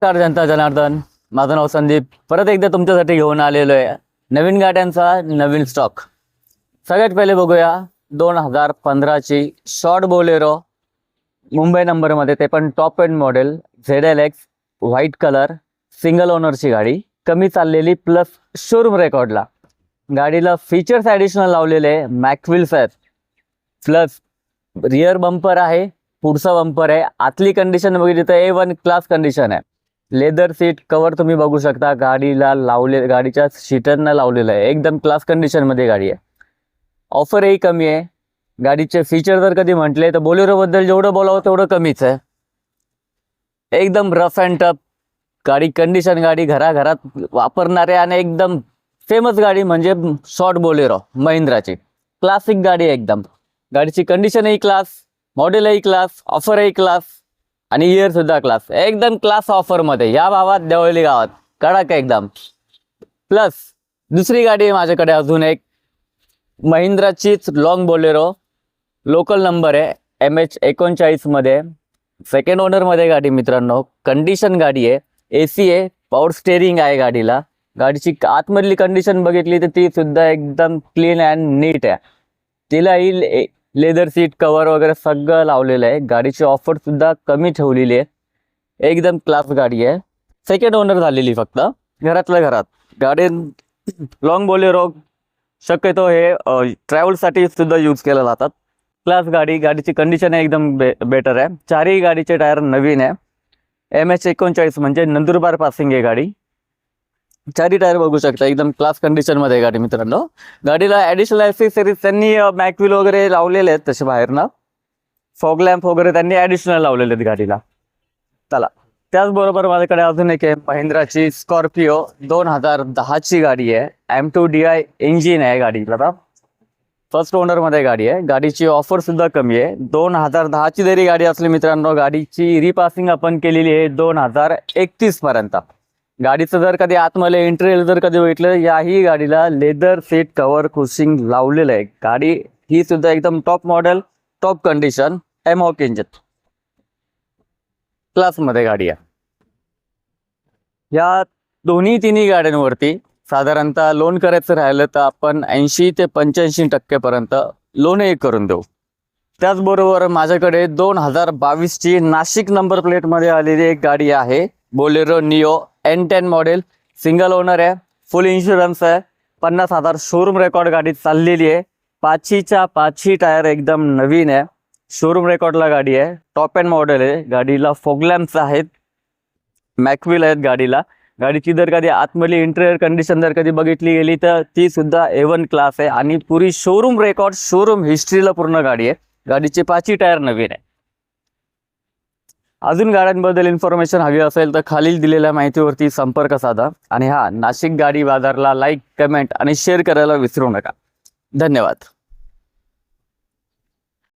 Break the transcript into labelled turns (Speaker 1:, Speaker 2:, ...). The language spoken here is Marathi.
Speaker 1: नमस्कार जनता जनार्दन, माझं नाव संदीप. परत एकदा तुमच्यासाठी घेऊन आलेलो आहे नवीन गाड्यांचा नवीन स्टॉक. सगळ्यात पहिले बघूया 2015ची शॉर्ट बोलेरो मुंबई नंबरमध्ये, ते पण top end model ZLX white colour single ओनरची गाडी, कमी चाललेली प्लस शोरूम रेकॉर्डला. गाडीला फीचर्स ॲडिशनल लावलेले मॅकविल्स आहेत, प्लस रिअर बंपर आहे, पुढचा बंपर आहे. आतली कंडिशन बघितली तर A1 क्लास कंडिशन आहे. लेदर सीट कवर तुम्ही बघू शकता, गाडीला लावले, गाडीच्या सीटरना लावलेलं आहे. एकदम क्लास कंडिशनमध्ये गाडी आहे. ऑफरही कमी आहे. गाडीचे फीचर जर कधी म्हटले तर बोलेरोबद्दल जेवढं बोलावं तेवढं कमीच आहे. एकदम रफ अँड टफ गाडी कंडिशन, गाडी घराघरात वापरणारे आणि एकदम फेमस गाडी म्हणजे शॉर्ट बोलेरो महिंद्राची. क्लासिक गाडी आहे एकदम. गाडीची कंडिशनही क्लास, मॉडेलही क्लास, ऑफरही क्लास आणि इयर सुद्धा क्लास. एकदम क्लास ऑफरमध्ये या भावात, देवळी गावात कडक एकदम. प्लस दुसरी गाडी आहे माझ्याकडे अजून एक, महिंद्राचीच लॉंग बोलेरो, लोकल नंबर आहे MH39 मध्ये, सेकंड ओनरमध्ये गाडी मित्रांनो. कंडिशन गाडी आहे, AC आहे, पॉवर स्टेअरिंग आहे गाडीला. गाडीची आतमधली कंडिशन बघितली तर ती सुद्धा एकदम क्लीन अँड नीट आहे. तिलाही लेदर सीट कवर वगैरे सगळं लावलेलं आहे. गाडीची ऑफर सुद्धा कमी ठेवलेली आहे. एकदम क्लास गाडी आहे. सेकंड ओनर झालेली फक्त, घरातल्या घरात. गाडी लॉंग बोलेरो शक्यतो हे ट्रॅव्हलसाठी सुद्धा यूज केलं जातात. क्लास गाडी, गाडीची कंडिशन एकदम बेटर आहे. चारही गाडीचे टायर नवीन आहे. MH39 म्हणजे नंदुरबार पासिंग आहे गाडी. चारी टायर बघू शकता, एकदम क्लास कंडिशनमध्ये गाडी मित्रांनो. गाडीला ॲडिशनल ॲक्सेसरीज त्यांनी मॅकविल वगैरे लावलेले आहेत तसे बाहेरनं. फॉग लॅम्प वगैरे त्यांनी ॲडिशनल लावलेले आहेत गाडीला. चला, त्याचबरोबर माझ्याकडे अजून एक आहे महिंद्राची स्कॉर्पिओ 2010ची गाडी आहे. M2DI इंजिन आहे गाडीला. फर्स्ट ओनरमध्ये गाडी आहे. गाडीची ऑफर सुद्धा कमी आहे. 2010ची जरी गाडी असली मित्रांनो, गाडीची रिपासिंग आपण केलेली आहे 2031 पर्यंत. गाडीचं जर कधी आतमध्ये इंटेरियर जर कधी भेटलं, याही गाडीला लेदर सीट कवर कुशिंग लावलेलं आहे. गाडी ही सुद्धा एकदम top model, top condition, amok engine क्लासमध्ये गाडी आहे. या तिन्ही गाड्यांवरती साधारणतः लोन करायचं राहिलं तर आपण 80 ते 85% पर्यंत लोनही करून देऊ. त्याचबरोबर माझ्याकडे 2022ची नाशिक नंबर प्लेटमध्ये आलेली एक गाडी आहे, Bolero neo N10 model, single owner आहे, फुल इन्शुरन्स आहे, 50,000 शोरूम रेकॉर्ड गाडी चाललेली आहे. पाचीच्या पाचही टायर एकदम नवीन आहे. शोरूम रेकॉर्डला गाडी आहे. टॉप एंड मॉडेल आहे. गाडीला फॉग लॅम्प्स आहेत, मॅकविल आहेत गाडीला. गाडीची जर कधी आतमधली इंटेरियर कंडिशन जर कधी बघितली गेली तर ती सुद्धा A1 क्लास आहे आणि पुरी शोरूम रेकॉर्ड, शोरूम हिस्ट्रीला पूर्ण गाडी आहे. गाडीचे पाचही टायर नवीन आहे. अजून गाड्यांबद्दल इन्फॉर्मेशन हवी असेल तर खालील दिलेल्या माहितीवरती संपर्क साधा. आणि नाशिक गाडी बाजारला लाईक, कमेंट आणि शेअर करायला विसरू नका. धन्यवाद.